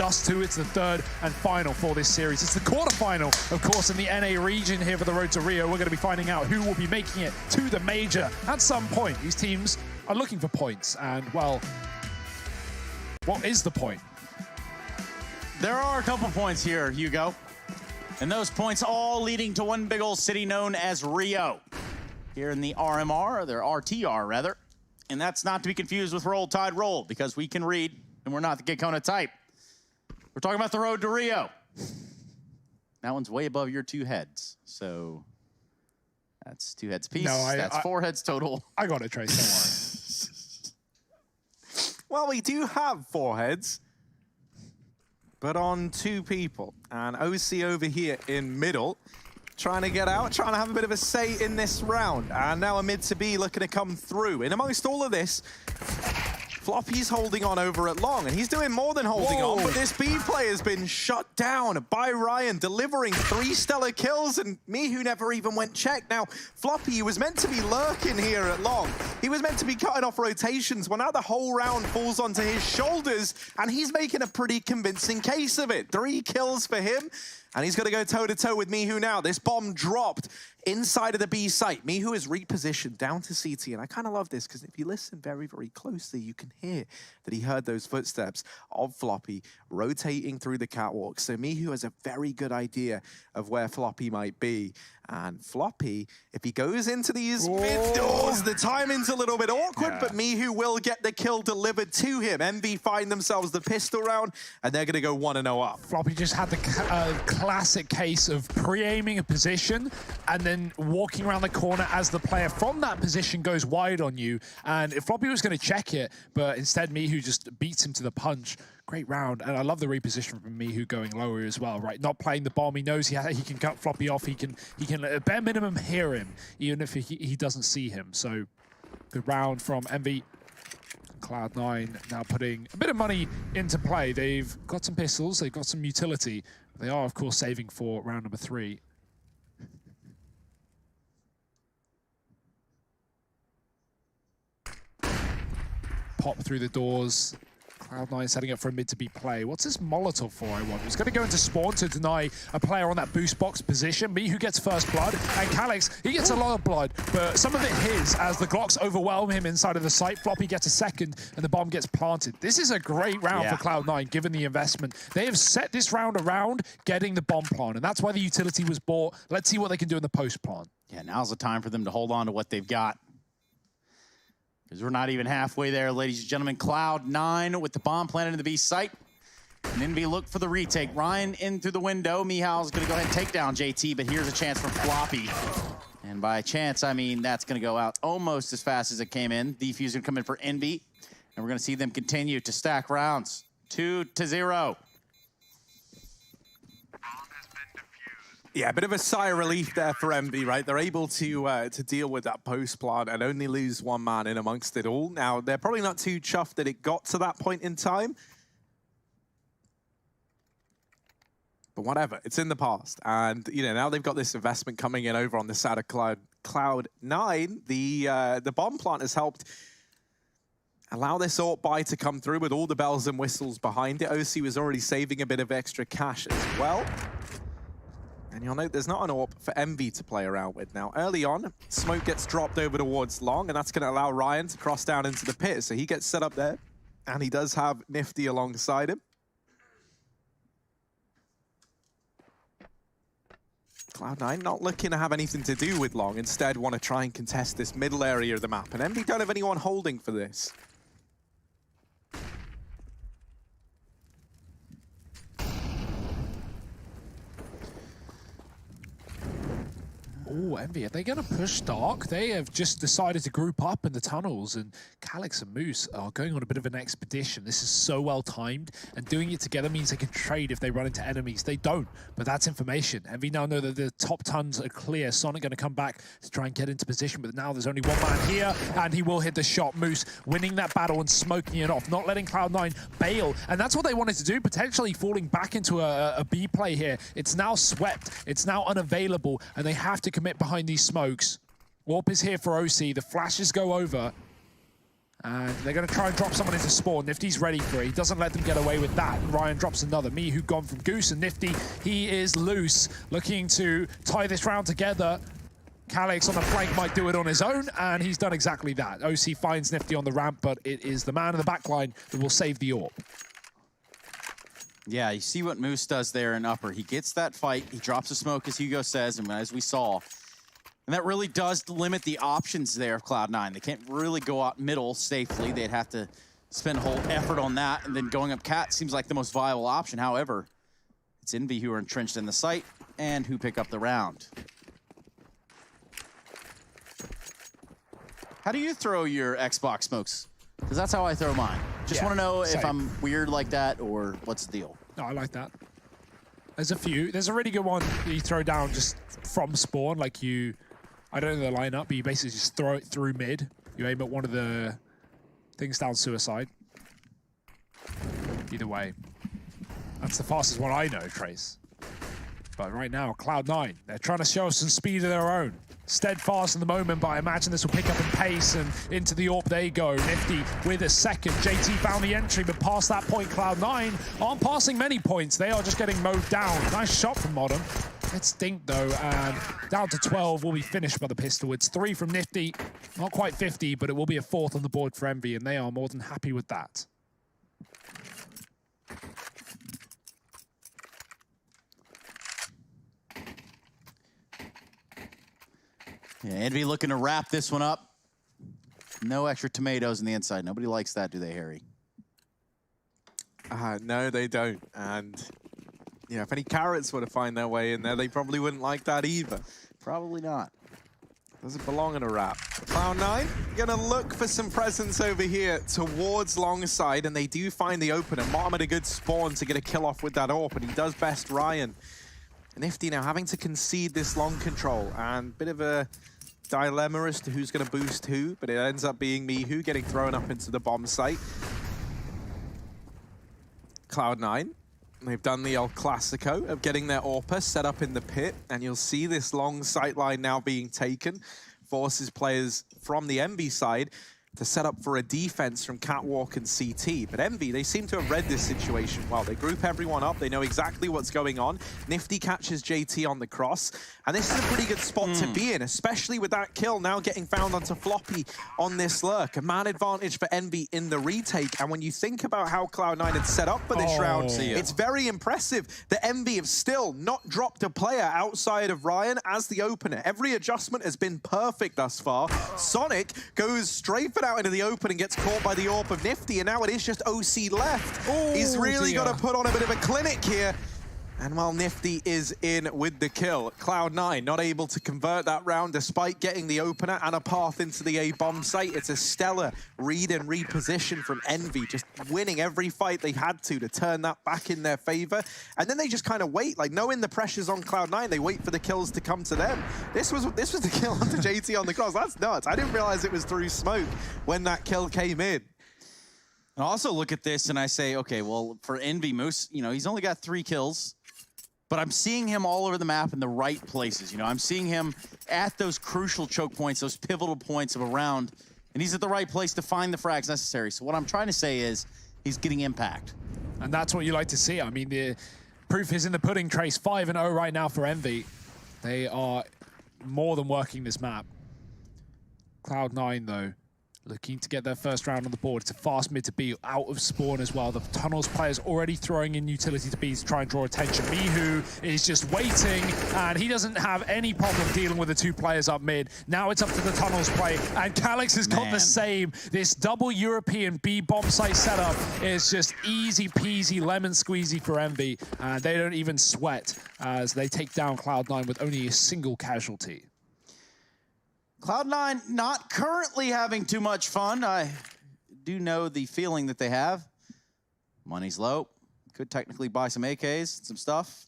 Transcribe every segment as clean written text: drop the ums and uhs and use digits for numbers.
dust to. It's the third and final for this series. It's the quarterfinal, of course, in the NA region here for the road to Rio. We're going to be finding out who will be making it to the major at some point. These teams are looking for points, and, well, what is the point? There are a couple points here, Hugo. And those points all leading to one big old city known as Rio. Here in the RMR, or their RTR rather. And that's not to be confused with Roll Tide Roll, because we can read and we're not the Gakona type. We're talking about the road to Rio. That one's way above your 2 heads. So that's 2 heads piece. No, that's 4 heads total. I got it, Trace, don't worry. Well, we do have 4 heads, but on 2 people. And OC over here in middle, trying to get out, trying to have a bit of a say in this round. And now a mid to B looking to come through. And amongst all of this, Floppy's holding on over at long, and he's doing more than holding on, but this B play has been shut down by Ryan, delivering 3 stellar kills, and Mihu never even went check. Now, Floppy was meant to be lurking here at long. He was meant to be cutting off rotations. Well, now the whole round falls onto his shoulders, and he's making a pretty convincing case of it. 3 kills for him, and he's going to go toe-to-toe with Mihu now. This bomb dropped inside of the B site. Mihu is repositioned down to CT, and I kind of love this because if you listen very, very closely, you can hear that he heard those footsteps of Floppy rotating through the catwalk. So Mihu has a very good idea of where Floppy might be. And Floppy, if he goes into these mid doors, the timing's a little bit awkward, but Mihu will get the kill delivered to him. MV find themselves the pistol round, and they're going to go 1-0 up. Floppy just had the classic case of pre-aiming a position and then walking around the corner as the player from that position goes wide on you. And if Floppy was going to check it, but instead Mihu just beats him to the punch. Great round, and I love the reposition from Mihu going lower as well, right? Not playing the bomb. He knows he can cut Floppy off. He can at bare minimum hear him, even if he doesn't see him. So good round from MV. Cloud9 now putting a bit of money into play. They've got some pistols. They've got some utility. They are, of course, saving for round number 3. Pop through the doors. Cloud9 setting up for a mid to B play. What's this Molotov for, I wonder? He's going to go into spawn to deny a player on that boost box position. Mihu gets first blood, and Calix, he gets a lot of blood, but some of it his as the Glocks overwhelm him inside of the site. Floppy gets a second, and the bomb gets planted. This is a great round for Cloud9, given the investment. They have set this round around getting the bomb plant, and that's why the utility was bought. Let's see what they can do in the post plant. Yeah, now's the time for them to hold on to what they've got. Because we're not even halfway there, ladies and gentlemen. Cloud9 with the bomb planted in the B site. And NV look for the retake. Ryan in through the window. Mihal's going to go ahead and take down JT, but here's a chance for Floppy. And by chance, I mean that's going to go out almost as fast as it came in. Defuse going to come in for NV. And we're going to see them continue to stack rounds. 2-0. Yeah, a bit of a sigh of relief there for MV, right? They're able to deal with that post plant and only lose 1 man in amongst it all. Now, they're probably not too chuffed that it got to that point in time. But whatever, it's in the past. And, you know, now they've got this investment coming in over on the side of Cloud9. The bomb plant has helped allow this AWP buy to come through with all the bells and whistles behind it. OC was already saving a bit of extra cash as well. And you'll note there's not an AWP for MV to play around with. Now, early on, smoke gets dropped over towards long, and that's going to allow Ryan to cross down into the pit. So he gets set up there, and he does have Nifty alongside him. Cloud9 not looking to have anything to do with long, instead want to try and contest this middle area of the map. And MV don't have anyone holding for this. Oh, Envy, are they going to push Dark? They have just decided to group up in the tunnels, and Calix and Moose are going on a bit of an expedition. This is so well timed, and doing it together means they can trade if they run into enemies. They don't, but that's information. Envy now know that the top tons are clear. Sonic going to come back to try and get into position, but now there's only 1 man here, and he will hit the shot. Moose winning that battle and smoking it off, not letting Cloud9 bail, and that's what they wanted to do, potentially falling back into a B play here. It's now swept, it's now unavailable, and they have to commit behind these smokes. Warp is here for OC, the flashes go over, And they're going to try and drop someone into spawn. Nifty's ready for it. He doesn't let them get away with that. And Ryan drops another. Mihu gone from Goose, and Nifty, he is loose, looking to tie this round together. Calix on the flank might do it on his own, and he's done exactly that. OC finds Nifty on the ramp, but it is the man in the back line that will save the AWP. Yeah, you see what Moose does there in upper. He gets that fight, he drops a smoke, as Hugo says, and as we saw. And that really does limit the options there of Cloud9. They can't really go out middle safely. They'd have to spend a whole effort on that, and then going up cat seems like the most viable option. However, it's Envy who are entrenched in the site and who pick up the round. How do you throw your Xbox smokes? Because that's how I throw mine. Just want to know if I'm weird like that or what's the deal. No, I like that. There's a few. There's a really good one that you throw down just from spawn. Like you, I don't know the lineup, but you basically just throw it through mid. You aim at one of the things down suicide. Either way. That's the fastest one I know, Trace. But right now, Cloud9, they're trying to show us some speed of their own. Steadfast in the moment, but I imagine this will pick up in pace, and into the AWP they go. Nifty with a second. JT found the entry, but past that point, Cloud9 aren't passing many points. They are just getting mowed down. Nice shot from Modern. It's dinked though, and down to 12 will be finished by the pistol. It's 3 from Nifty. Not quite 50, but it will be a 4th on the board for Envy, and they are more than happy with that. Yeah, Envy looking to wrap this one up. No extra tomatoes on the inside. Nobody likes that, do they, Harry? No, they don't. And yeah, if any carrots were to find their way in there, they probably wouldn't like that either. Probably not. Doesn't belong in a wrap. Cloud9 gonna look for some presence over here towards long side, and they do find the opener. Mom at a good spawn to get a kill off with that AWP, and he does best Ryan. Nifty now having to concede this long control, and bit of a dilemma as to who's going to boost who, but it ends up being Mihu getting thrown up into the bomb site. Cloud9, they've done the El Clasico of getting their AWPer set up in the pit, and you'll see this long sight line now being taken, forces players from the Envy side to set up for a defense from Catwalk and CT. But Envy, they seem to have read this situation well. They group everyone up. They know exactly what's going on. Nifty catches JT on the cross. And this is a pretty good spot to be in, especially with that kill now getting found onto Floppy on this lurk. A man advantage for Envy in the retake. And when you think about how Cloud9 had set up for this round, it's very impressive that Envy have still not dropped a player outside of Ryan as the opener. Every adjustment has been perfect thus far. Sonic goes straight out into the open and gets caught by the AWP of Nifty, and now it is just OC left. He's really got to put on a bit of a clinic here. And while Nifty is in with the kill, Cloud9 not able to convert that round despite getting the opener and a path into the A bomb site. It's a stellar read and reposition from Envy, just winning every fight they had to turn that back in their favor. And then they just kind of wait, like knowing the pressure's on Cloud9, they wait for the kills to come to them. This was the kill onto JT on the cross. That's nuts. I didn't realize it was through smoke when that kill came in. I also look at this and I say, okay, well, for Envy Moose, you know, he's only got 3 kills. But I'm seeing him all over the map in the right places. You know, I'm seeing him at those crucial choke points, those pivotal points of a round, and he's at the right place to find the frags necessary. So what I'm trying to say is he's getting impact. And that's what you like to see. I mean, the proof is in the pudding, Trace. 5-0 right now for Envy. They are more than working this map. Cloud9, though, looking to get their first round on the board. It's a fast mid to be out of spawn as well. The tunnels players already throwing in utility to be to try and draw attention. Mihu is just waiting, and he doesn't have any problem dealing with the 2 players up mid. Now it's up to the tunnels play, and Calix has got the same. This double European B bomb site setup is just easy peasy lemon squeezy for Envy, and they don't even sweat as they take down Cloud9 with only a single casualty. Cloud9 not currently having too much fun. I do know the feeling that they have. Money's low. Could technically buy some AKs, some stuff.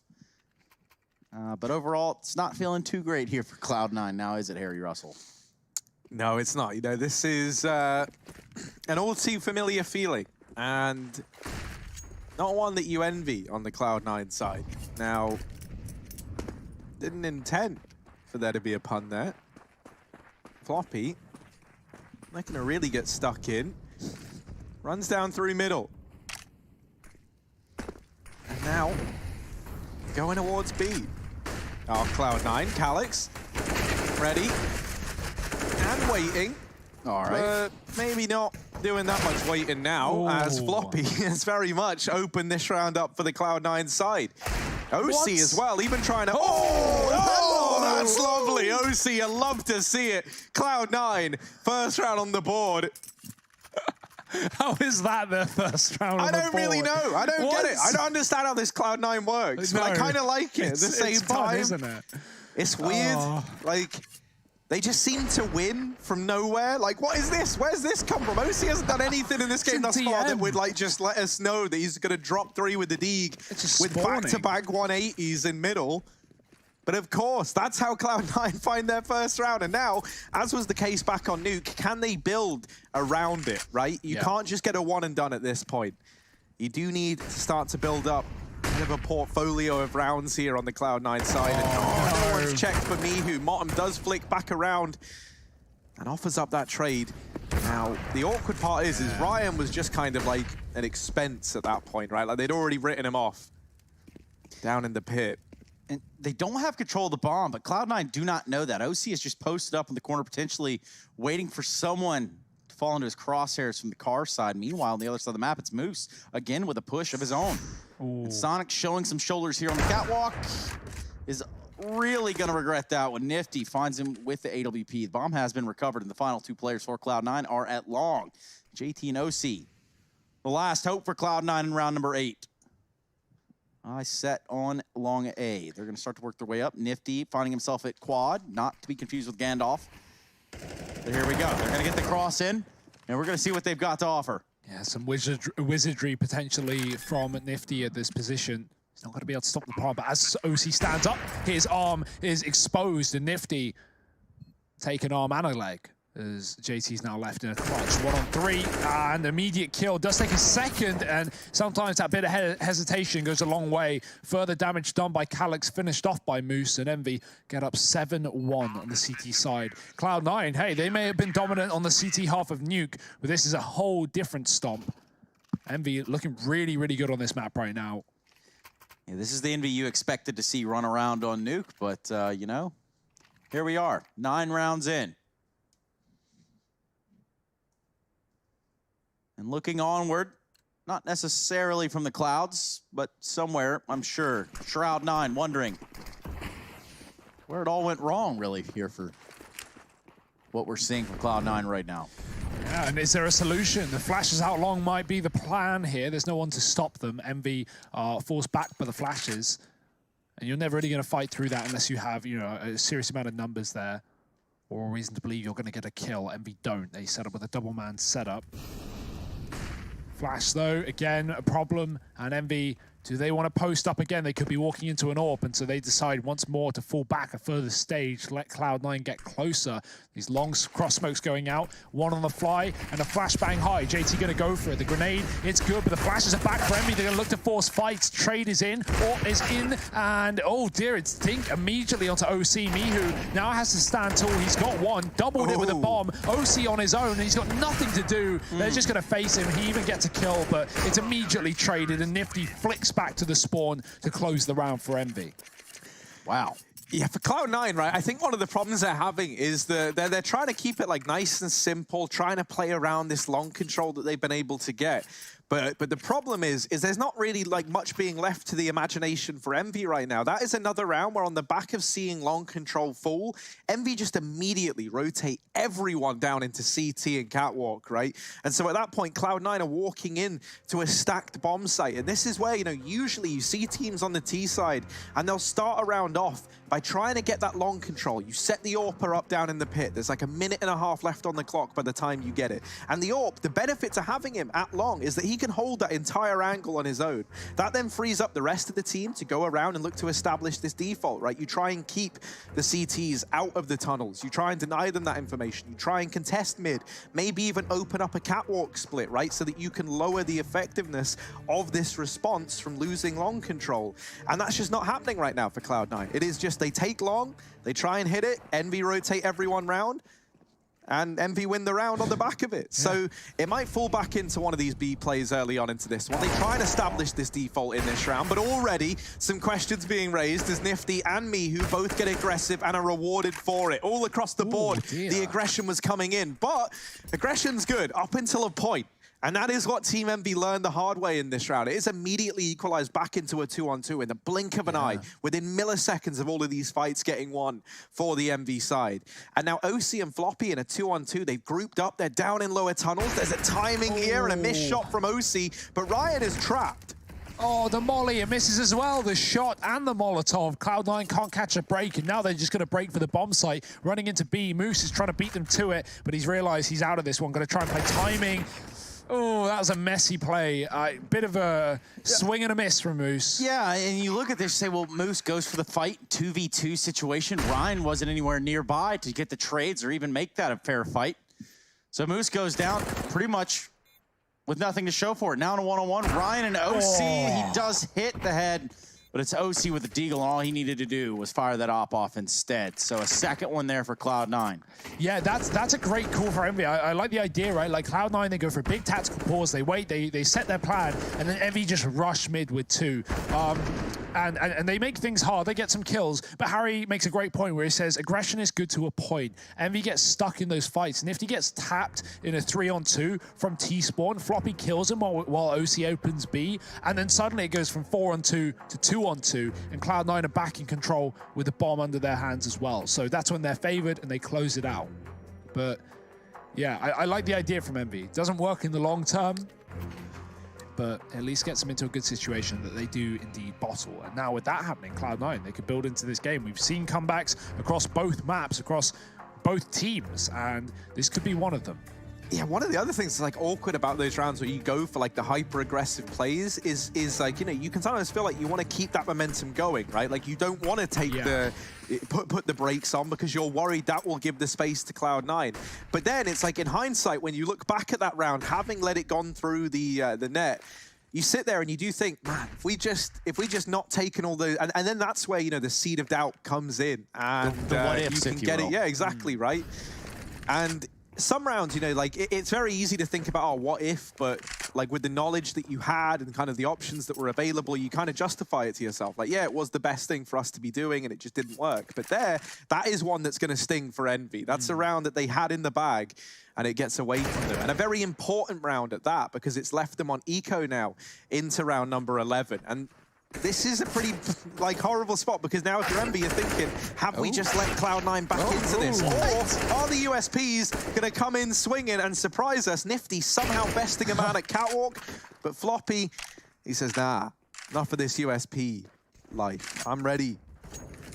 But overall, it's not feeling too great here for Cloud9 now, is it, Harry Russell? No, it's not. You know, this is an all too familiar feeling, and not one that you envy on the Cloud9 side. Now, didn't intend for there to be a pun there. Floppy, they're going to really get stuck in. Runs down through middle. And now, going towards B. Oh, Cloud9, Calyx. Ready. And waiting. All right. Maybe not doing that much waiting now, as Floppy has very much opened this round up for the Cloud9 side. OC as well, even trying to... Oh, that's lovely. OC, you love to see it. Cloud9, first round on the board. How is that their first round on the board? I don't really know. I don't get it. I don't understand how this Cloud9 works, but I kind of like it at the same fun, time. Isn't it? It's weird. Like, they just seem to win from nowhere. Like, what is this? Where's this come from? OC hasn't done anything in this game thus far that would, like, just let us know that he's going to drop 3 with the Deeg with back-to-back 180s in middle. But of course, that's how Cloud9 find their first round. And now, as was the case back on Nuke, can they build around it, right? You can't just get a one and done at this point. You do need to start to build up a bit of a portfolio of rounds here on the Cloud9 side. And no one's checked for miHu. Motum does flick back around and offers up that trade. Now, the awkward part is Ryan was just kind of like an expense at that point, right? Like, they'd already written him off down in the pit. And they don't have control of the bomb, but Cloud9 do not know that. OC is just posted up in the corner, potentially waiting for someone to fall into his crosshairs from the car side. Meanwhile, on the other side of the map, it's Moose, again with a push of his own. And Sonic showing some shoulders here on the catwalk. Is really going to regret that when Nifty finds him with the AWP. The bomb has been recovered, and the final 2 players for Cloud9 are at long. JT and OC. The last hope for Cloud9 in round number 8. I set on long A. They're going to start to work their way up. Nifty finding himself at quad, not to be confused with Gandalf. But here we go. They're going to get the cross in, and we're going to see what they've got to offer. Yeah, some wizardry potentially from Nifty at this position. He's not going to be able to stop the bomb, but as OC stands up, his arm is exposed, and Nifty take an arm and a leg. As JT's now left in a clutch. 1 on 3, and immediate kill. Does take a second, and sometimes that bit of hesitation goes a long way. Further damage done by Calyx, finished off by Moose, and Envy get up 7-1 on the CT side. Cloud9, hey, they may have been dominant on the CT half of Nuke, but this is a whole different stomp. Envy looking really, really good on this map right now. Yeah, this is the Envy you expected to see run around on Nuke, but, you know, here we are, 9 rounds in. And looking onward, not necessarily from the clouds, but somewhere, I'm sure. Shroud9 wondering where it all went wrong, really, here for what we're seeing from Cloud9 right now. Yeah, and is there a solution? The flashes out long might be the plan here. There's no one to stop them. Envy are forced back by the flashes. And you're never really going to fight through that unless you have, you know, a serious amount of numbers there. Or a reason to believe you're going to get a kill. Envy don't. They set up with a double-man setup. Flash, though, again, a problem. And Envy, do they want to post up again? They could be walking into an AWP, and so they decide once more to fall back a further stage, let Cloud9 get closer. These long cross smokes going out, one on the fly, and a flashbang high. JT going to go for it. The grenade, it's good, but the flashes are back for Envy. They're going to look to force fights. Trade is in, AWP is in, and oh dear, it's Dink immediately onto OC. miHu now has to stand tall. He's got one, doubled it with a bomb. OC on his own, and he's got nothing to do. They're just going to face him. He even gets a kill, but it's immediately traded, and Nifty flicks back to the spawn to close the round for Envy. Wow. Yeah, for Cloud9, right, I think one of the problems they're having is they're trying to keep it like nice and simple, trying to play around this long control that they've been able to get. But the problem is there's not really like much being left to the imagination for Envy right now. That is another round where on the back of seeing long control fall, Envy just immediately rotate everyone down into CT and catwalk, right? And so at that point, Cloud9 are walking in to a stacked bomb site. And this is where, you know, usually you see teams on the T side and they'll start a round off by trying to get that long control. You set the AWP up down in the pit. There's like a minute and a half left on the clock by the time you get it. And the AWP, the benefit to having him at long is that he can hold that entire angle on his own. That then frees up the rest of the team to go around and look to establish this default, right? You try and keep the CTs out of the tunnels. You try and deny them that information. You try and contest mid, maybe even open up a catwalk split, right? So that you can lower the effectiveness of this response from losing long control. And that's just not happening right now for Cloud9. It is just they take long, they try and hit it, Envy rotate everyone round, And MV win the round on the back of it. Yeah. So it might fall back into one of these B plays early on into this one. They try and establish this default in this round, but already some questions being raised as Nifty and Me, who both get aggressive and are rewarded for it. All across the board, the aggression was coming in. But aggression's good up until a point. And that is what Team MV learned the hard way in this round. It is immediately equalized back into a 2-on-2 in the blink of an eye, within milliseconds of all of these fights getting won for the MV side. And now OC and Floppy in a 2-on-2, they've grouped up, they're down in lower tunnels. There's a timing here and a missed shot from OC, but Ryan is trapped. Oh, the molly, it misses as well. The shot and the Molotov. Cloud9 can't catch a break, and now they're just going to break for the bomb site. Running into B, Moose is trying to beat them to it, but he's realized he's out of this one. Going to try and play timing. Oh, that was a messy play. Bit of a swing and a miss from Moose. Yeah, and you look at this, you say, well, Moose goes for the fight, 2v2 situation. Ryan wasn't anywhere nearby to get the trades or even make that a fair fight. So Moose goes down pretty much with nothing to show for it. Now in a one-on-one, Ryan and OC, he does hit the head, but it's OC with the deagle, and all he needed to do was fire that op off instead. So a second one there for Cloud9. Yeah, that's a great call for Envy. I like the idea, right? Like Cloud9, they go for a big tactical pause, they wait, they set their plan, and then Envy just rush mid with 2. And they make things hard, they get some kills, but Harry makes a great point where he says aggression is good to a point. Envy gets stuck in those fights. Nifty gets tapped in a 3-on-2 from T-spawn, Floppy kills him while OC opens B, and then suddenly it goes from 4-on-2 to 2-on-2, and Cloud9 are back in control with the bomb under their hands as well. So that's when they're favored and they close it out. But yeah, I like the idea from Envy. It doesn't work in the long term, but at least gets them into a good situation that they do indeed bottle. And now with that happening, Cloud9, they could build into this game. We've seen comebacks across both maps, across both teams, and this could be one of them. Yeah, one of the other things that's like awkward about those rounds where you go for like the hyper aggressive plays is like, you know, you can sometimes feel like you want to keep that momentum going, right? Like you don't want to take put the brakes on because you're worried that will give the space to Cloud9. But then it's like in hindsight, when you look back at that round, having let it gone through the net, you sit there and you do think, man, if we just not taken all the, and then that's where, you know, the seed of doubt comes in, and the what ifs, you can get it. Yeah, exactly, right. And some rounds, you know, like it's very easy to think about, oh, what if, but like with the knowledge that you had and kind of the options that were available, you kind of justify it to yourself. Like, yeah, it was the best thing for us to be doing and it just didn't work. But that is one that's going to sting for Envy. That's a round that they had in the bag and it gets away from them. And a very important round at that, because it's left them on eco now into round number 11. And this is a pretty, like, horrible spot, because now if you're Envy, you're thinking, have we just let Cloud9 back into this? Or are the USPs going to come in swinging and surprise us? Nifty somehow besting him out at Catwalk, but Floppy, he says, nah, enough of this USP life. I'm ready.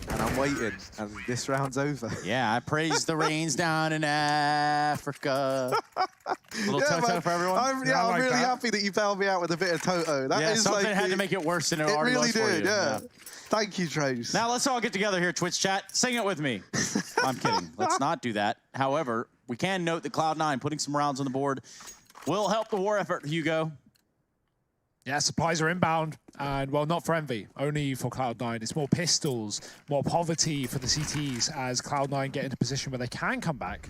And I'm waiting, and this round's over. Yeah, I praise the rains down in Africa. Little Toto for everyone. I'm really happy that you bailed me out with a bit of Toto. That is something like, had to make it worse than it already really was for did, you. yeah. Thank you, Trace. Now let's all get together here, Twitch chat. Sing it with me. I'm kidding. Let's not do that. However, we can note that Cloud9 putting some rounds on the board will help the war effort, Hugo. Yeah, supplies are inbound, and well, not for Envy, only for Cloud9. It's more pistols, more poverty for the CTs as Cloud9 get into a position where they can come back.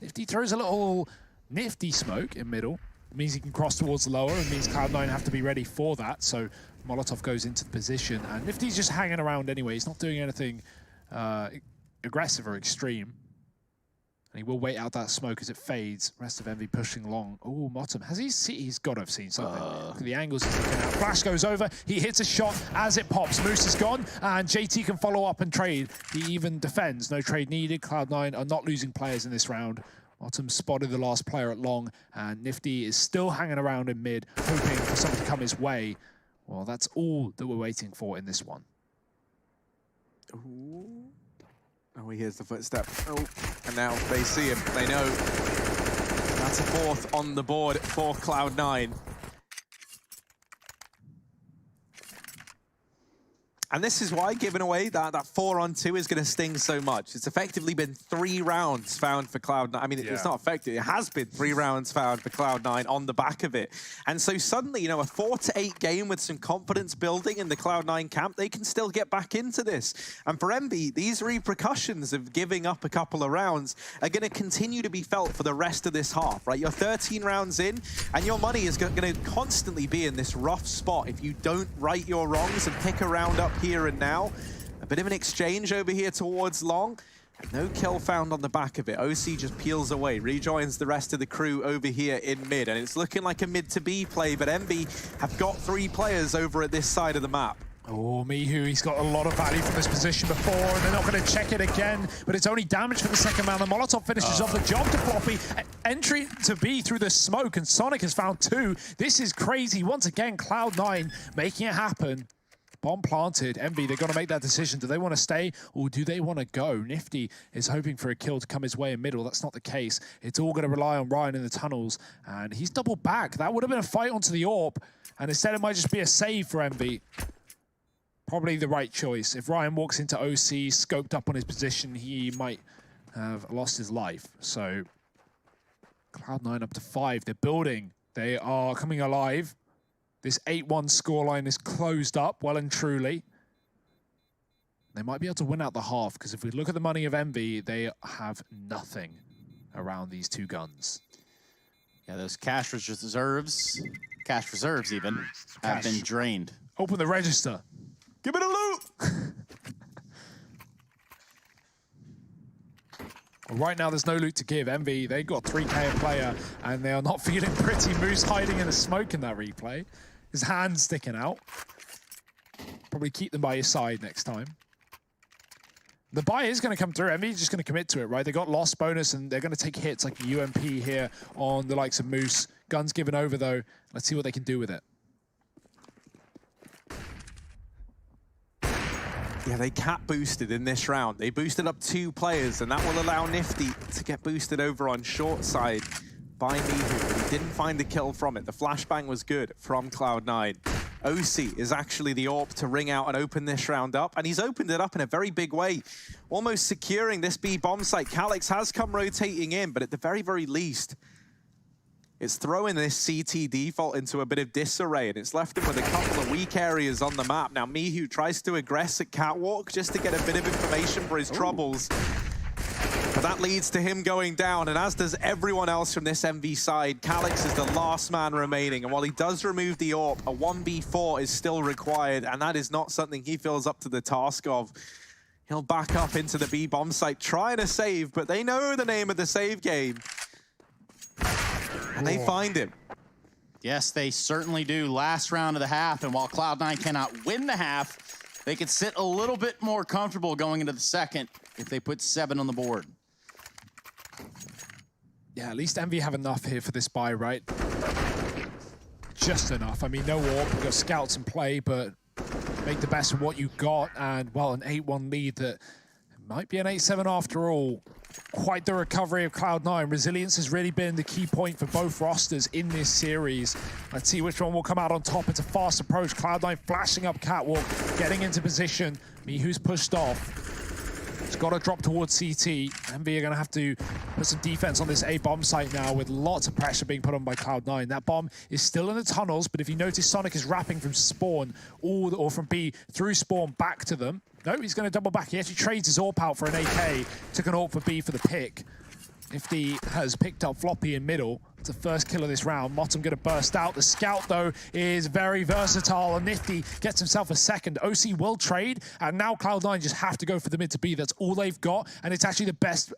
Nifty throws a little nifty smoke in middle. It means he can cross towards the lower, and means Cloud9 have to be ready for that. So Molotov goes into the position, and Nifty's just hanging around anyway. He's not doing anything aggressive or extreme. And he will wait out that smoke as it fades. Rest of Envy pushing along. Oh, Motum. He's got to have seen something. Look at the angles he's looking at. Flash goes over. He hits a shot as it pops. Moose is gone, and JT can follow up and trade. He even defends. No trade needed. Cloud9 are not losing players in this round. Motum spotted the last player at long, and Nifty is still hanging around in mid, hoping for something to come his way. Well, that's all that we're waiting for in this one. Ooh. Oh, he hears the footstep. Oh, and now they see him. They know. That's a fourth on the board for Cloud9. And this is why giving away that 4-on-2 is going to sting so much. It's effectively been 3 rounds found for Cloud9. I mean, it's not effective. It has been 3 rounds found for Cloud9 on the back of it. And so suddenly, you know, a 4-8 game with some confidence building in the Cloud9 camp, they can still get back into this. And for MB, these repercussions of giving up a couple of rounds are going to continue to be felt for the rest of this half, right? You're 13 rounds in, and your money is going to constantly be in this rough spot if you don't right your wrongs and pick a round up here and now. A bit of an exchange over here towards long. No kill found on the back of it. OC just peels away, rejoins the rest of the crew over here in mid, and it's looking like a mid to B play, but MB have got 3 players over at this side of the map. Oh, Mihu, he's got a lot of value from this position before, and they're not going to check it again, but it's only damage for the second round. The Molotov finishes off the job to Floppy. Entry to B through the smoke, and Sonic has found 2. This is crazy. Once again, Cloud9 making it happen. Bomb planted. MB, they're going to make that decision. Do they want to stay or do they want to go? Nifty is hoping for a kill to come his way in middle. That's not the case. It's all going to rely on Ryan in the tunnels, and he's double back. That would have been a fight onto the AWP, and instead it might just be a save for MB. Probably the right choice. If Ryan walks into OC, scoped up on his position, he might have lost his life. So Cloud9 up to 5. They're building. They are coming alive. This 8-1 scoreline is closed up well and truly. They might be able to win out the half, because if we look at the money of MB, they have nothing around these 2 guns. Yeah, those cash reserves even, have been drained. Open the register. Give it a loot! Well, right now, there's no loot to give. MV, they got 3K a player, and they are not feeling pretty. Moose hiding in the smoke in that replay. His hand's sticking out. Probably keep them by your side next time. The buy is going to come through. MV's just going to commit to it, right? They got loss bonus, and they're going to take hits like the UMP here on the likes of Moose. Guns given over, though. Let's see what they can do with it. Yeah, they cap boosted in this round. They boosted up 2 players, and that will allow Nifty to get boosted over on short side by Mihu, but he didn't find the kill from it. The flashbang was good from Cloud9. OC is actually the AWP to ring out and open this round up, and he's opened it up in a very big way, almost securing this B bomb site. Calyx has come rotating in, but at the very, very least, it's throwing this CT default into a bit of disarray, and it's left him with a couple of weak areas on the map. Now, Mihu tries to aggress at Catwalk just to get a bit of information for his troubles. But that leads to him going down, and as does everyone else from this MV side. Calyx is the last man remaining, and while he does remove the AWP, a 1v4 is still required, and that is not something he feels up to the task of. He'll back up into the B bomb site, trying to save, but they know the name of the save game. And they find him. Yes, they certainly do. Last round of the half, and while Cloud9 cannot win the half, they could sit a little bit more comfortable going into the second if they put 7 on the board. Yeah, at least MV have enough here for this buy, right? Just enough. I mean, no AWP, we've got scouts in play, but make the best of what you got, and, well, an 8-1 lead that might be an 8-7 after all. Quite the recovery of Cloud9. Resilience has really been the key point for both rosters in this series. Let's see which one will come out on top. It's a fast approach. Cloud9 flashing up Catwalk, getting into position. Mihu's pushed off. It's got to drop towards CT. MV are going to have to put some defense on this A bomb site now, with lots of pressure being put on by Cloud9. That bomb is still in the tunnels, but if you notice, Sonic is wrapping from spawn or from B through spawn back to them. No, he's going to double back. He actually trades his AWP out for an AK. Took an AWP for B for the pick. Nifty has picked up Floppy in middle. It's the first kill of this round. Motum going to burst out. The scout, though, is very versatile, and Nifty gets himself a second. OC will trade, and now Cloud9 just have to go for the mid to B. That's all they've got, and it's actually the best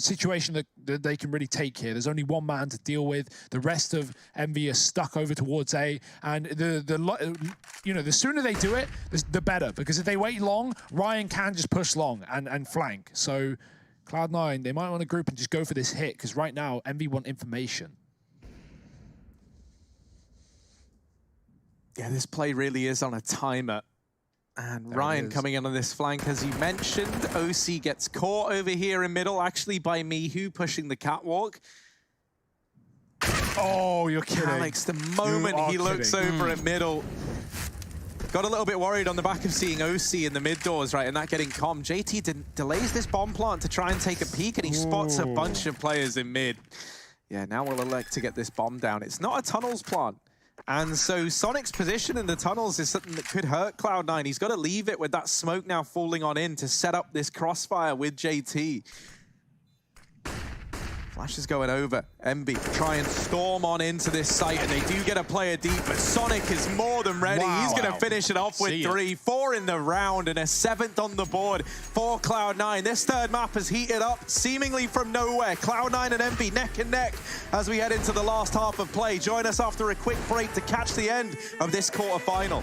situation that they can really take here. There's only 1 man to deal with. The rest of MV are stuck over towards A, and the sooner they do it, the better, because if they wait long, Ryan can just push long and flank. So Cloud9, they might want to group and just go for this hit, because right now, MV want information. Yeah, this play really is on a timer. And there Ryan coming in on this flank, as you mentioned. OC gets caught over here in middle, actually by Mihu pushing the Catwalk. Oh, you're kidding. Alex, the moment he looks over at middle, Got a little bit worried on the back of seeing OC in the mid doors, right, and that getting calm. JT delays this bomb plant to try and take a peek, and he spots a bunch of players in mid. Yeah, now we'll elect to get this bomb down. It's not a tunnels plant. And so Sonic's position in the tunnels is something that could hurt Cloud9. He's got to leave it with that smoke now falling on in to set up this crossfire with JT. Flash is going over. MB try and storm on into this site, and they do get a player deep, but Sonic is more than ready. Wow, he's going to finish it off with 3, 4 in the round, and a 7th on the board for Cloud9. This third map has heated up seemingly from nowhere. Cloud9 and MB neck and neck as we head into the last half of play. Join us after a quick break to catch the end of this quarterfinal.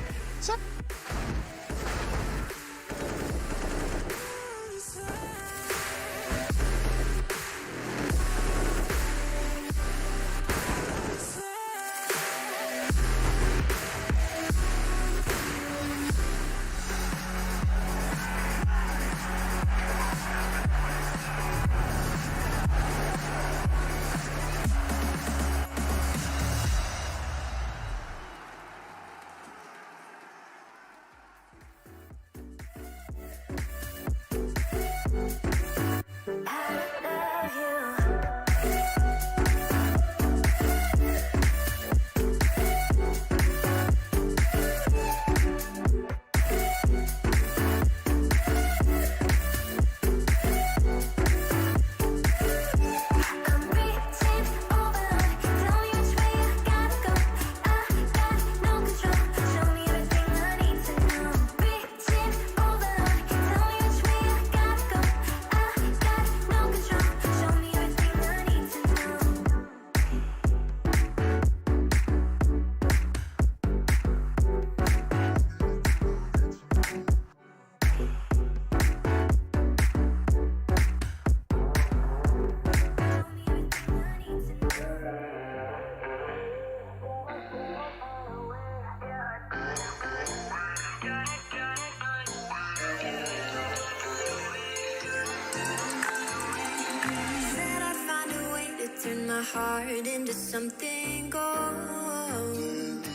Heart into something gold.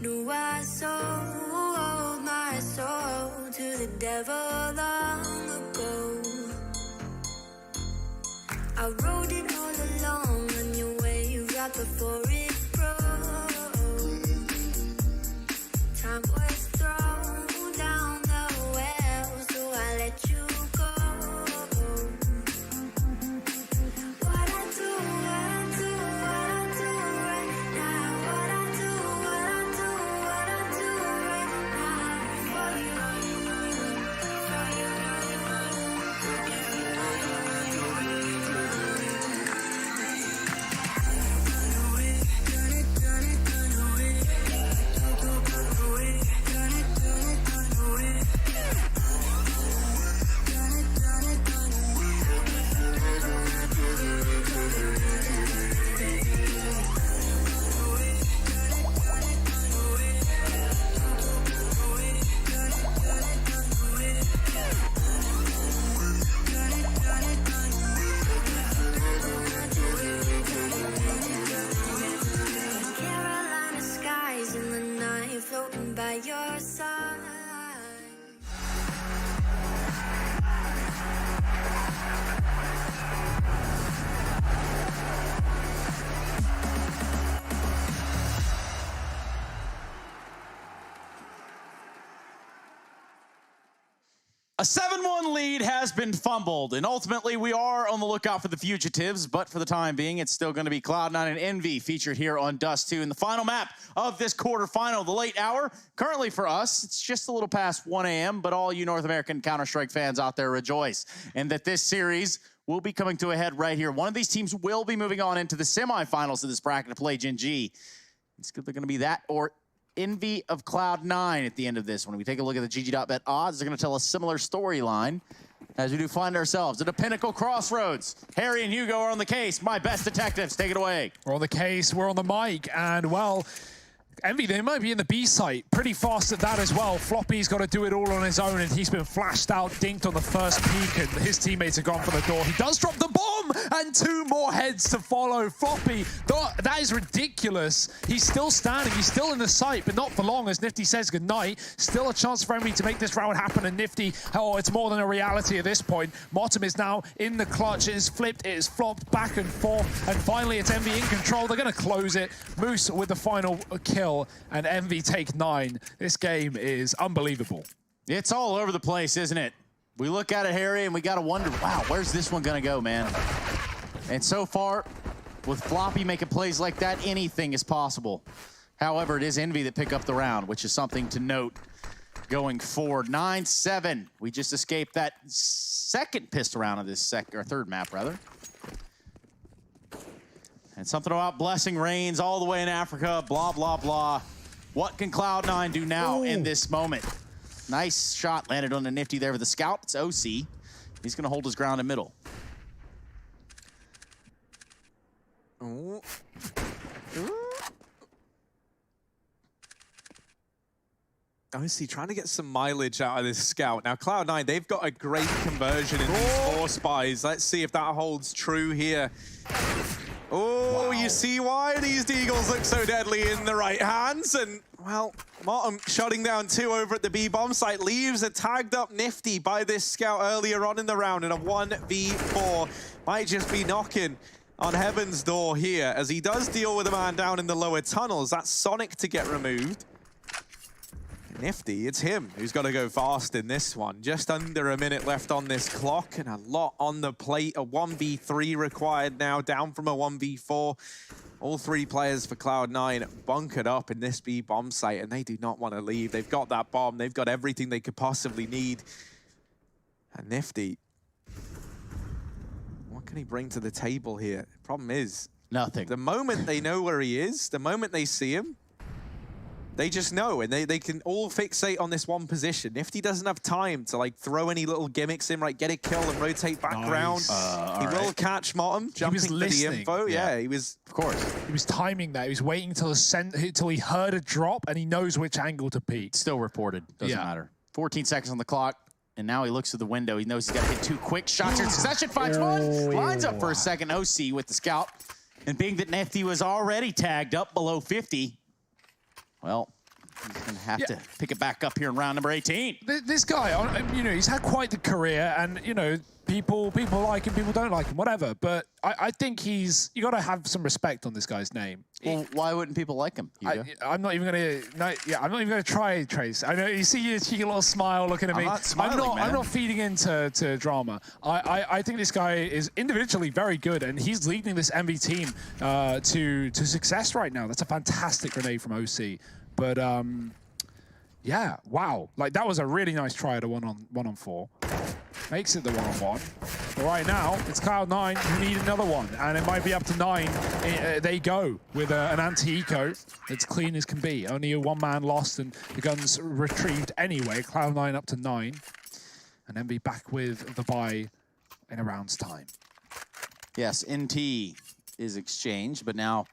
Knew I sold my soul to the devil long ago. I rode it all along on your wave right before it broke. Time was thrown down the well, so I let you go. A 7-1 lead has been fumbled, and ultimately we are on the lookout for the fugitives, but for the time being, it's still going to be Cloud9 and NaVi featured here on Dust 2 in the final map of this quarterfinal, the late hour. Currently for us, it's just a little past 1 a.m., but all you North American Counter-Strike fans out there rejoice, and that this series will be coming to a head right here. One of these teams will be moving on into the semifinals of this bracket to play Gen G. It's either going to be that or NaVi of Cloud9 at the end of this. When we take a look at the GG.bet odds, they're going to tell a similar storyline as we do find ourselves at a pinnacle crossroads. Harry and Hugo are on the case. My best detectives, take it away. We're on the case, we're on the mic, and well, Envy, they might be in the B site pretty fast at that as well. Floppy's got to do it all on his own, and he's been flashed out, dinked on the first peak, and his teammates have gone for the door. He does drop the bomb, and 2 more heads to follow. Floppy, that is ridiculous. He's still standing, he's still in the site, but not for long as Nifty says goodnight. Still a chance for Envy to make this round happen, and Nifty, oh, it's more than a reality at this point. Motum is now in the clutch, it is flipped, it is flopped back and forth, and finally it's Envy in control. They're going to close it. Moose with the final kill, and Envy take 9. This game is unbelievable. It's all over the place, isn't it? We look at it, Harry, and we got to wonder, wow, where's this one going to go, man? And so far, with Floppy making plays like that, anything is possible. However, it is Envy that pick up the round, which is something to note going forward. 9-7. We just escaped that second pistol round of this third map, rather. And something about blessing rains all the way in Africa, blah, blah, blah. What can Cloud9 do now in this moment? Nice shot landed on the Nifty there with the scout. It's OC. He's going to hold his ground in middle. Ooh. OC trying to get some mileage out of this scout. Now, Cloud9, they've got a great conversion in these 4 spies. Let's see if that holds true here. Oh, wow. You see why these deagles look so deadly in the right hands. And, well, Motum shutting down 2 over at the B bomb site leaves a tagged up Nifty by this scout earlier on in the round in a 1v4. Might just be knocking on heaven's door here as he does deal with a man down in the lower tunnels. That's Sonic to get removed. Nifty, it's him who's got to go fast in this one. Just under a minute left on this clock and a lot on the plate. A 1v3 required now, down from a 1v4. All 3 players for Cloud9 bunkered up in this B bomb site, and they do not want to leave. They've got that bomb. They've got everything they could possibly need. And Nifty, what can he bring to the table here? Problem is, nothing. The moment they know where he is, the moment they see him, they just know, and they can all fixate on this one position. Nifty doesn't have time to like throw any little gimmicks in, right? Get a kill and rotate back around. He will catch Motum, jumping for the info. Yeah, he was, of course. He was timing that. He was waiting till he heard a drop, and he knows which angle to peek. Still reported. Doesn't matter. 14 seconds on the clock, and now he looks to the window. He knows he's got to hit 2 quick shots in succession. Finds one, lines up for a second. OC with the scout, and being that Nifty was already tagged up below 50. Well, he's going to have to pick it back up here in round number 18. This guy, you know, he's had quite the career, and, you know, people like him, people don't like him, whatever. But I think you got to have some respect on this guy's name. Well, why wouldn't people like him? I'm not even going to, I'm not even going to try, Trace. I know you see your cheeky little smile looking at me. I'm not feeding into drama. I think this guy is individually very good, and he's leading this MV team to success right now. That's a fantastic grenade from OC. But yeah, wow! Like that was a really nice try at a 1-on-4. Makes it the 1-on-1. But right now, it's Cloud9 who need another one, and it might be up to 9. They go with an anti-eco. It's clean as can be. Only a 1-man lost, and the gun's retrieved anyway. Cloud9 up to 9, and then be back with the buy in a round's time. Yes, NT is exchanged, but now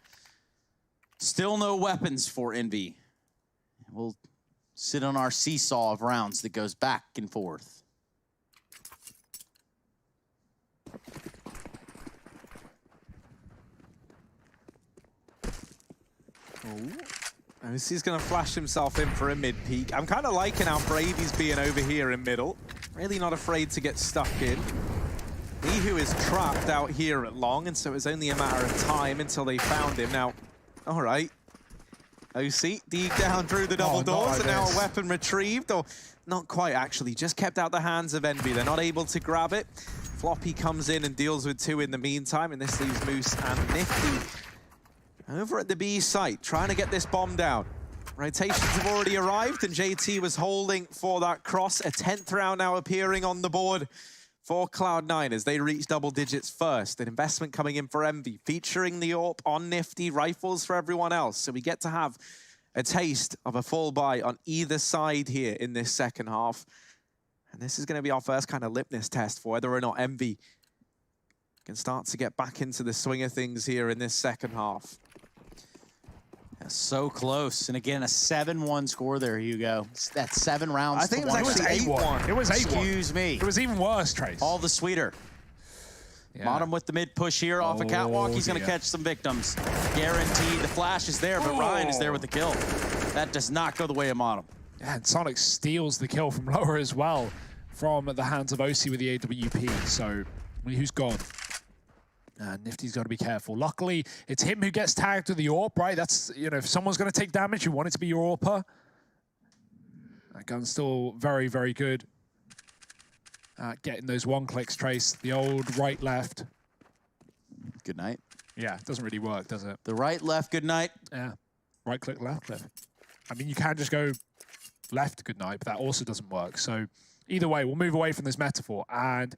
still no weapons for Envy. We'll sit on our seesaw of rounds that goes back and forth. He's going to flash himself in for a mid-peak. I'm kind of liking how brave he's being over here in middle. Really not afraid to get stuck in. Who is trapped out here at long, and so it's only a matter of time until they found him. Now, all right. OC, dig down through the double doors, and now a weapon retrieved, or not quite actually, just kept out the hands of Envy. They're not able to grab it. Floppy comes in and deals with 2 in the meantime, and this leaves Moose and Nifty over at the B site, trying to get this bomb down. Rotations have already arrived, and JT was holding for that cross. A 10th round now appearing on the board for Cloud9 as they reach double digits first. An investment coming in for Envy, featuring the AWP on Nifty, rifles for everyone else. So we get to have a taste of a full buy on either side here in this second half. And this is going to be our first kind of litmus test for whether or not Envy can start to get back into the swing of things here in this second half. So close. And again, a 7-1 score there, Hugo. That's 7 rounds. I think it to was one. actually 8-1. It was 8-1. Excuse me. It was even worse, Trace. All the sweeter. Yeah. Bottom with the mid push here off a catwalk. He's going to catch some victims. Guaranteed. The flash is there, but Ryan is there with the kill. That does not go the way of Bottom. Yeah, and Sonic steals the kill from lower as well from the hands of OC with the AWP. So, who's gone? Nifty's got to be careful. Luckily, it's him who gets tagged with the AWP, right? That's, you know, if someone's going to take damage, you want it to be your AWPer. That gun's still very, very good. Getting those one clicks, Trace. The old right, left. Good night. Yeah, it doesn't really work, does it? The right, left, good night. Yeah. Right click, left click. I mean, you can just go left, good night, but that also doesn't work. So either way, we'll move away from this metaphor. And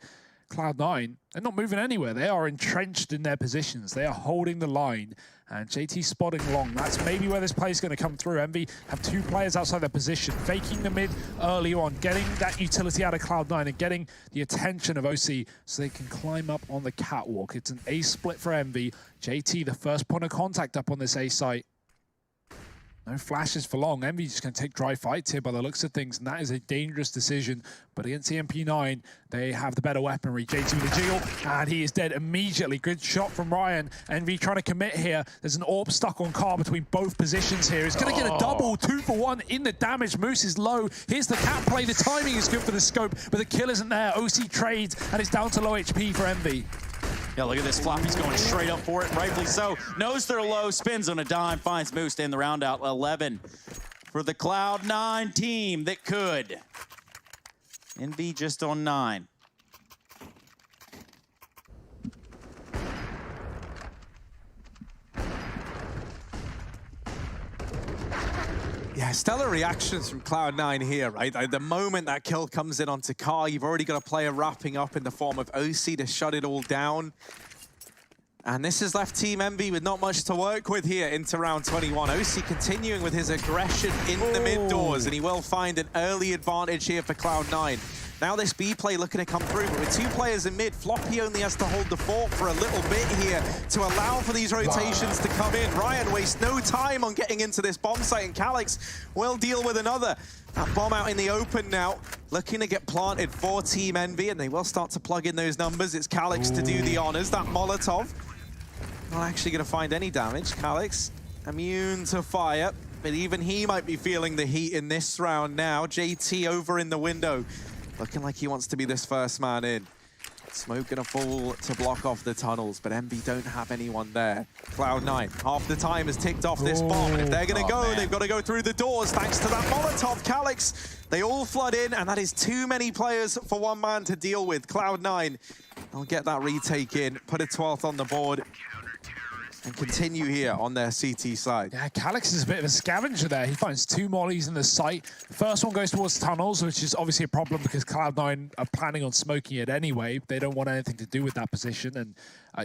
Cloud9, they're not moving anywhere. They are entrenched in their positions. They are holding the line. And JT spotting long. That's maybe where this play is going to come through. Envy have 2 players outside their position, faking the mid early on, getting that utility out of Cloud9 and getting the attention of OC so they can climb up on the catwalk. It's an A split for Envy. JT, the first point of contact up on this A site. No flashes for long. Envy's just going to take dry fights here by the looks of things, and that is a dangerous decision. But against the MP9, they have the better weaponry. JT with a jiggle, and he is dead immediately. Good shot from Ryan. Envy trying to commit here. There's an AWP stuck on Car between both positions here. He's going to get a double, 2 for 1 in the damage. Moose is low. Here's the cat play. The timing is good for the scope, but the kill isn't there. OC trades, and it's down to low HP for Envy. Yeah, look at this. Floppy's going straight up for it, rightfully so. Knows they're low, spins on a dime, finds Moose to end the round out. 11 for the Cloud9 team that could. Envy just on 9. Yeah, stellar reactions from Cloud9 here, right? The moment that kill comes in onto Car, you've already got a player wrapping up in the form of OC to shut it all down. And this has left Team Envy with not much to work with here into round 21. OC continuing with his aggression in the mid doors, and he will find an early advantage here for Cloud9. Now this B play looking to come through, but with 2 players in mid, Floppy only has to hold the fort for a little bit here to allow for these rotations to come in. Ryan wastes no time on getting into this bomb site, and Calix will deal with another. That bomb out in the open now, looking to get planted for Team Envy, and they will start to plug in those numbers. It's Calix to do the honors. That Molotov not actually going to find any damage. Calix immune to fire, but even he might be feeling the heat in this round now. JT over in the window, looking like he wants to be this first man in. Smoke gonna fall to block off the tunnels, but Envy don't have anyone there. Cloud9, half the time has ticked off this bomb, and if they're gonna go, they've got to go through the doors thanks to that Molotov. Calix, they all flood in, and that is too many players for one man to deal with. Cloud9, they'll get that retake in, put a 12th on the board, and continue here on their CT side. Yeah, Calix is a bit of a scavenger there. He finds 2 mollies in the site. The first one goes towards tunnels, which is obviously a problem because Cloud9 are planning on smoking it anyway. They don't want anything to do with that position. And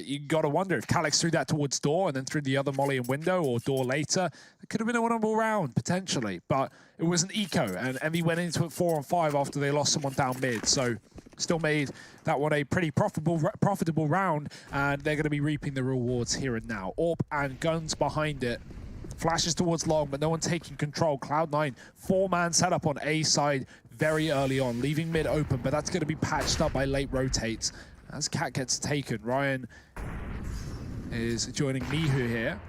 you got to wonder if Calix threw that towards door and then threw the other molly in window or door later. It could have been a winnable round, potentially. But it was an eco, and Envy went into it 4-on-5 after they lost someone down mid. So still made that one a pretty profitable round, and they're going to be reaping the rewards here and now. AWP and guns behind it. Flashes towards long, but no one taking control. Cloud9, 4-man setup on A side very early on, leaving mid open, but that's going to be patched up by late rotates. As Cat gets taken, Ryan is joining Mihu here.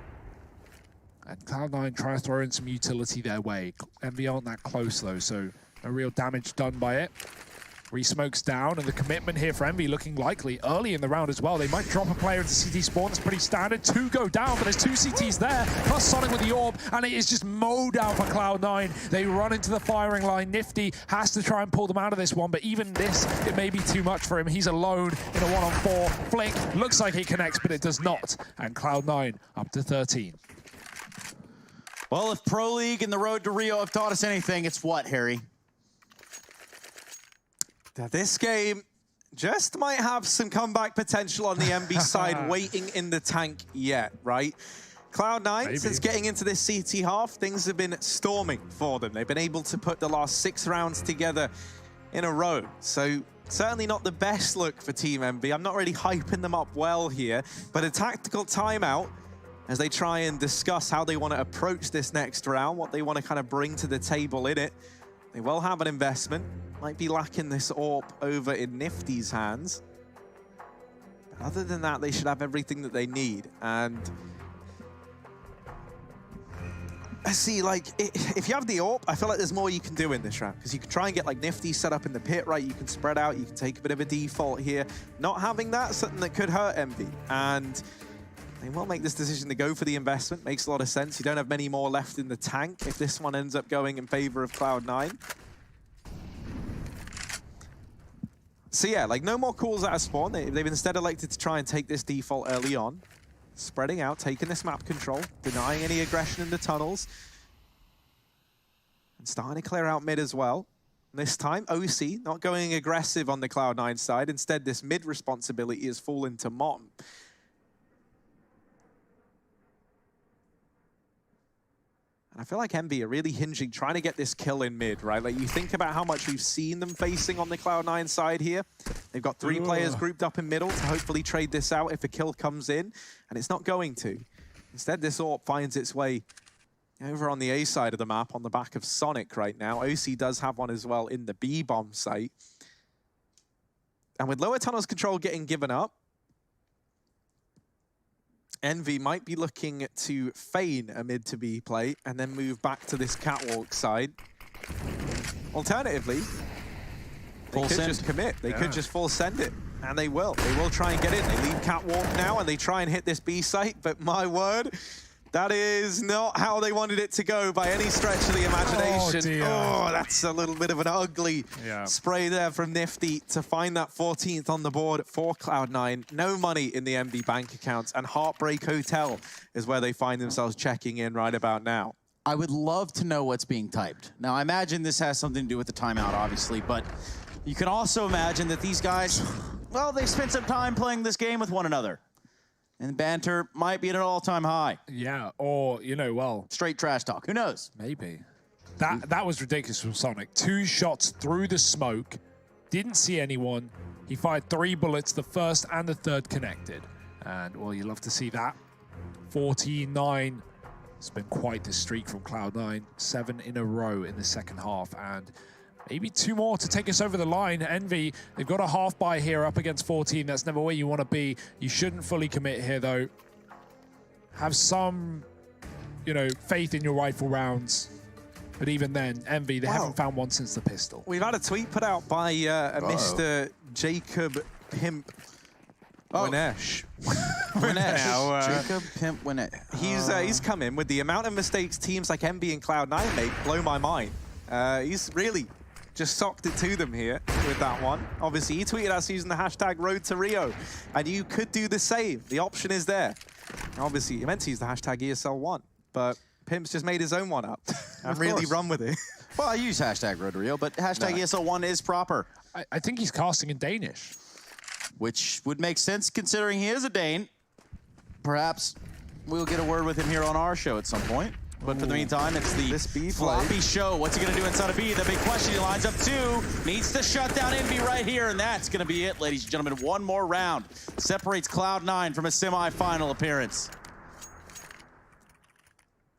And Cloud9 trying to throw in some utility their way. Envy aren't that close though, so no real damage done by it. Re-smokes down, and the commitment here for Envy looking likely early in the round as well. They might drop a player into CT spawn. That's pretty standard. 2 go down, but there's 2 CTs there, plus Sonic with the AWP, and it is just mowed down for Cloud9. They run into the firing line. Nifty has to try and pull them out of this one, but even this, it may be too much for him. He's alone in a 1-on-4. Flick looks like he connects, but it does not. And Cloud9 up to 13. Well, if Pro League and the road to Rio have taught us anything, it's what, Harry? Now, this game just might have some comeback potential on the MB side waiting in the tank yet, right? Cloud9, since getting into this CT half, things have been storming for them. They've been able to put the last 6 rounds together in a row. So certainly not the best look for Team MB. I'm not really hyping them up well here, but a tactical timeout as they try and discuss how they want to approach this next round, what they want to kind of bring to the table in it. They will have an investment. Might be lacking this AWP over in Nifty's hands. But other than that, they should have everything that they need. And I see, like, if you have the AWP, I feel like there's more you can do in this round. Because you can try and get, like, Nifty set up in the pit, right? You can spread out. You can take a bit of a default here. Not having that, something that could hurt Envy. And they will make this decision to go for the investment. Makes a lot of sense. You don't have many more left in the tank if this one ends up going in favor of Cloud9. So yeah, like, no more calls out of spawn. They've instead elected to try and take this default early on. Spreading out, taking this map control, denying any aggression in the tunnels. And starting to clear out mid as well. This time, OC not going aggressive on the Cloud9 side. Instead, this mid responsibility is falling to Mom. And I feel like Envy are really hinging, trying to get this kill in mid, right? Like, you think about how much we've seen them facing on the Cloud9 side here. They've got 3 players grouped up in middle to hopefully trade this out if a kill comes in, and it's not going to. Instead, this AWP finds its way over on the A side of the map on the back of Sonic right now. OC does have one as well in the B bomb site. And with lower tunnels control getting given up, Envy might be looking to feign a mid to B play and then move back to this catwalk side. Alternatively, they could just commit. They could just full send it, and they will. They will try and get in. They leave catwalk now, and they try and hit this B site, but my word, that is not how they wanted it to go by any stretch of the imagination. Oh, that's a little bit of an ugly spray there from Nifty to find that 14th on the board for Cloud9. No money in the MB bank accounts, and Heartbreak Hotel is where they find themselves checking in right about now. I would love to know what's being typed. Now, I imagine this has something to do with the timeout, obviously, but you can also imagine that these guys, well, they spent some time playing this game with one another. And banter might be at an all-time high. Yeah, or, you know, well... straight trash talk. Who knows? Maybe. That was ridiculous from Sonic. 2 shots through the smoke. Didn't see anyone. He fired 3 bullets. The first and the third connected. And, well, you love to see that. 14-9. It's been quite the streak from Cloud9. 7 in a row in the second half. And maybe 2 more to take us over the line. Envy, they've got a half buy here up against 14. That's never where you want to be. You shouldn't fully commit here, though. Have some, you know, faith in your rifle rounds. But even then, Envy, they haven't found one since the pistol. We've had a tweet put out by Mr. Jacob Pimp Winesh. Jacob Pimp Winesh. He's come in with the amount of mistakes teams like MB and Cloud9 make blow my mind. He's really just socked it to them here with that one. Obviously, he tweeted us using the hashtag Road to Rio, and you could do the same. The option is there. And obviously, you meant to use the hashtag ESL1, but Pimp's just made his own one up and really run with it. Well, I use hashtag Road to Rio, but hashtag ESL1 is proper. I think he's casting in Danish. Which would make sense considering he is a Dane. Perhaps we'll get a word with him here on our show at some point. But for the meantime, it's the floppy show. What's he going to do inside of B? The big question, he lines up 2. Needs to shut down Envy right here, and that's going to be it, ladies and gentlemen. 1 more round separates Cloud9 from a semi-final appearance.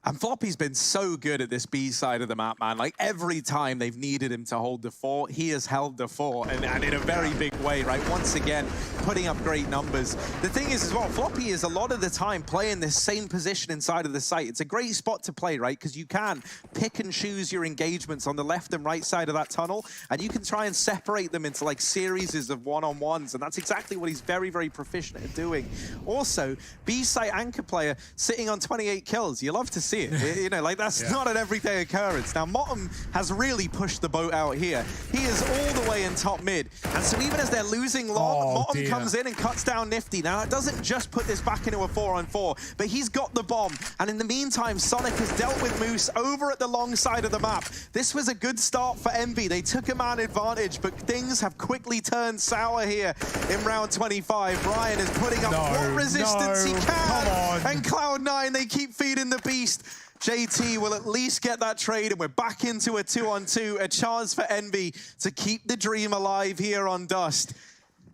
And Floppy's been so good at this B side of the map, man. Like, every time they've needed him to hold the fort, he has held the fort, and in a very big way, right? Once again, putting up great numbers. The thing is as well, Floppy is a lot of the time playing this same position inside of the site. It's a great spot to play, right? Because you can pick and choose your engagements on the left and right side of that tunnel, and you can try and separate them into like series of one-on-ones, and that's exactly what he's very, very proficient at doing. Also, B site anchor player sitting on 28 kills. You love to see it. You know, like, that's not an everyday occurrence. Now, Motum has really pushed the boat out here. He is all the way in top mid. And so even as they're losing long, Motum comes in and cuts down Nifty. Now, that doesn't just put this back into a 4-on-4, but he's got the bomb. And in the meantime, Sonic has dealt with Moose over at the long side of the map. This was a good start for Envy. They took a man advantage, but things have quickly turned sour here in round 25. Brian is putting up what resistance he can. And Cloud9, they keep feeding the beast. JT will at least get that trade, and we're back into a 2-on-2, a chance for Envy to keep the dream alive here on Dust.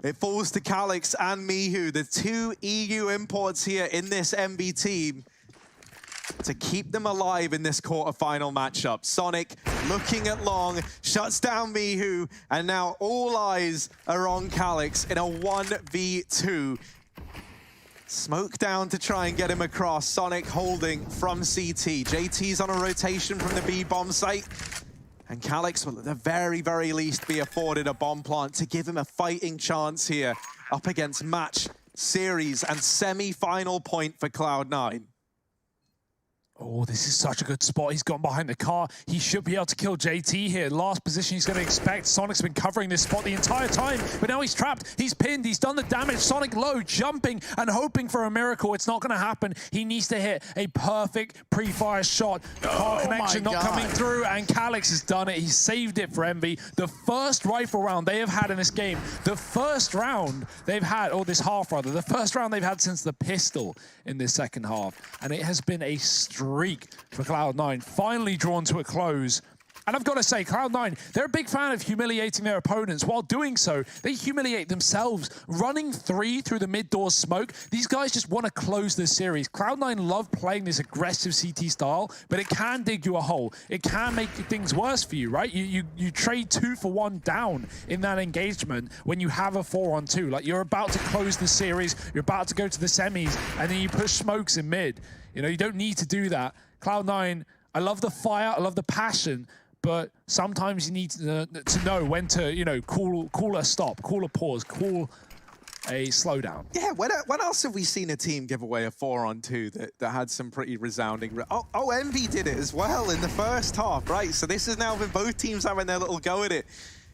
It falls to Calix and miHu, the two EU imports here in this MB team, to keep them alive in this quarterfinal matchup. Sonic looking at Long, shuts down miHu, and now all eyes are on Calix in a 1v2. Smoke down to try and get him across. Sonic holding from CT. JT's on a rotation from the B bomb site. And Calix will at the very, very least be afforded a bomb plant to give him a fighting chance here up against match, series, and semi-final point for Cloud9. Oh, this is such a good spot. He's gone behind the car. He should be able to kill JT here. Last position he's going to expect. Sonic's been covering this spot the entire time, but now he's trapped. He's pinned. He's done the damage. Sonic low, jumping and hoping for a miracle. It's not going to happen. He needs to hit a perfect pre-fire shot. Car connection not coming through, and Calix has done it. He saved it for Envy. The first rifle round they have had in this game. The first round they've had, or this half rather, the first round they've had since the pistol in this second half. And it has been a streak for Cloud9, finally drawn to a close. And I've got to say, Cloud9, they're a big fan of humiliating their opponents. While doing so, they humiliate themselves. Running 3 through the mid-door smoke, these guys just want to close this series. Cloud9 love playing this aggressive CT style, but it can dig you a hole. It can make things worse for you, right? You trade 2 for 1 down in that engagement when you have a 4-on-2. Like, you're about to close the series, you're about to go to the semis, and then you push smokes in mid. You know, you don't need to do that. Cloud9, I love the fire, I love the passion, but sometimes you need to know when to, you know, call a stop, call a pause, call a slowdown. Yeah, when else have we seen a team give away a 4-on-2 that had some pretty resounding... Oh, Envy did it as well in the first half, right? So this has now been both teams having their little go at it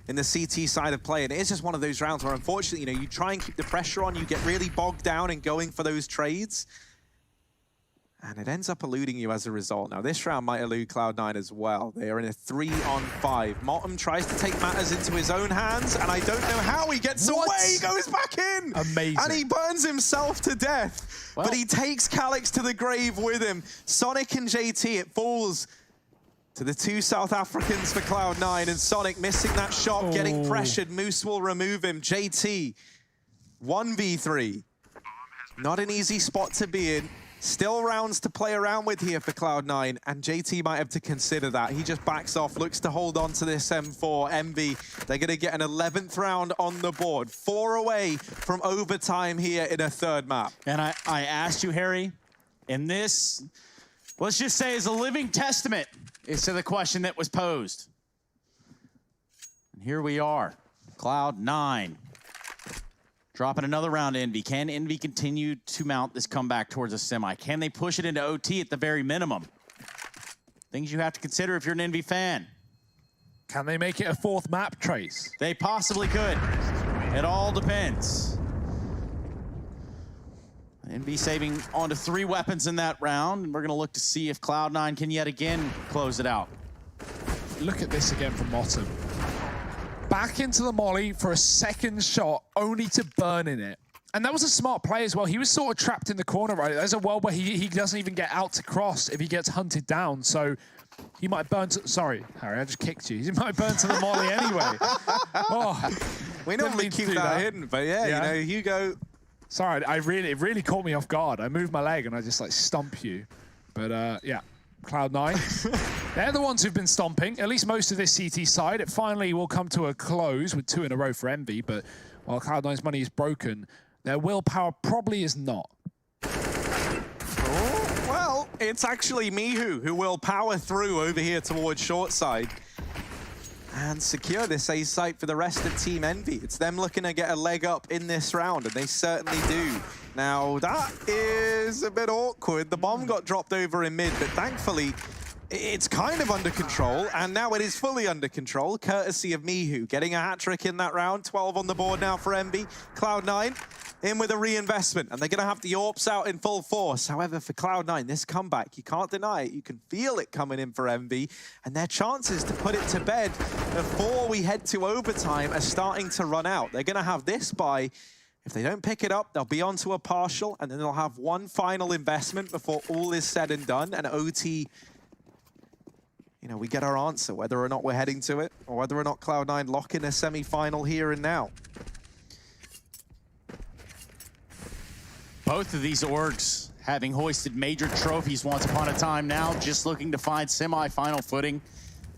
in the CT side of play, and it is just one of those rounds where, unfortunately, you know, you try and keep the pressure on, you get really bogged down in going for those trades, and it ends up eluding you as a result. Now, this round might elude Cloud9 as well. They are in a 3-on-5. Motum tries to take matters into his own hands, and I don't know how he gets away. He goes back in. Amazing. And he burns himself to death. Well, but he takes Calix to the grave with him. Sonic and JT, it falls to the two South Africans for Cloud9, and Sonic missing that shot, getting pressured. Moose will remove him. JT, 1v3. Not an easy spot to be in. Still rounds to play around with here for Cloud9, and JT might have to consider that. He just backs off, looks to hold on to this M4. Envy, they're going to get an 11th round on the board. 4 away from overtime here in a third map. And I asked you, Harry, and this, let's just say, is a living testament as to the question that was posed. And here we are, Cloud9. Dropping another round to Envy. Can Envy continue to mount this comeback towards a semi? Can they push it into OT at the very minimum? Things you have to consider if you're an Envy fan. Can they make it a 4th map, Trace? They possibly could. It all depends. Envy saving onto 3 weapons in that round, and we're going to look to see if Cloud9 can yet again close it out. Look at this again from Motum. Back into the molly for a second shot, only to burn in it. And that was a smart play as well. He was sort of trapped in the corner, right? There's a world where he doesn't even get out to cross if he gets hunted down. So he might burn to... Sorry, Harry, I just kicked you. He might burn to the molly anyway. Oh, we normally keep that hidden, but yeah, you know, Hugo... Sorry, it really caught me off guard. I moved my leg and I just like stomp you. But yeah. Cloud9, they're the ones who've been stomping, at least most of this CT side. It finally will come to a close with 2 in a row for Envy, but while Cloud9's money is broken, their willpower probably is not. Oh, well, it's actually miHu who will power through over here towards short side and secure this A site for the rest of Team Envy. It's them looking to get a leg up in this round, and they certainly do. Now, that is a bit awkward. The bomb got dropped over in mid, but thankfully, it's kind of under control, and now it is fully under control, courtesy of miHu. Getting a hat-trick in that round, 12 on the board now for Envy. Cloud9 in with a reinvestment, and they're going to have the AWPs out in full force. However, for Cloud9, this comeback, you can't deny it. You can feel it coming in for Envy, and their chances to put it to bed before we head to overtime are starting to run out. They're going to have this by... If they don't pick it up, they'll be onto a partial, and then they'll have one final investment before all is said and done. And OT, you know, we get our answer, whether or not we're heading to it, or whether or not Cloud9 lock in a semi-final here and now. Both of these orgs having hoisted major trophies once upon a time now, just looking to find semi-final footing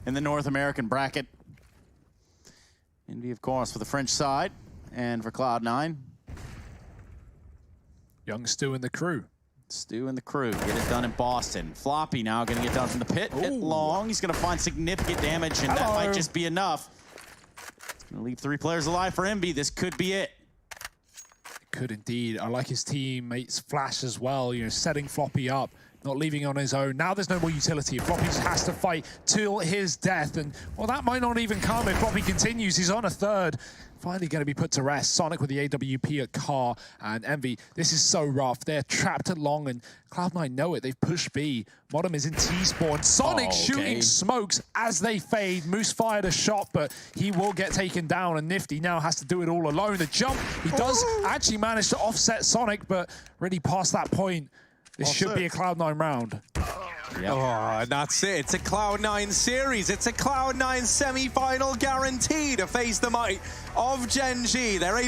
in the North American bracket. Envy, of course, for the French side and for Cloud9. Young Stu and the crew. Stu and the crew get it done in Boston. Floppy now going to get done from the pit. Hit long. He's going to find significant damage, and that might just be enough. Going to leave 3 players alive for Envy. This could be it. Could indeed. I like his teammates' flash as well, you know, setting Floppy up, not leaving on his own. Now there's no more utility. Floppy just has to fight till his death, and well, that might not even come if Floppy continues. He's on a third. Finally going to be put to rest. Sonic with the AWP at car, and Envy. This is so rough. They're trapped at long, and Cloud9 know it. They've pushed B. Modem is in T-spawn. Sonic shooting smokes as they fade. Moose fired a shot, but he will get taken down, and Nifty now has to do it all alone. The jump, he does actually manage to offset Sonic, but really past that point, this should be a Cloud9 round. Yep. Oh, and that's it. It's a Cloud9 series. It's a Cloud9 semi-final guaranteed to face the might of Gen G. They're able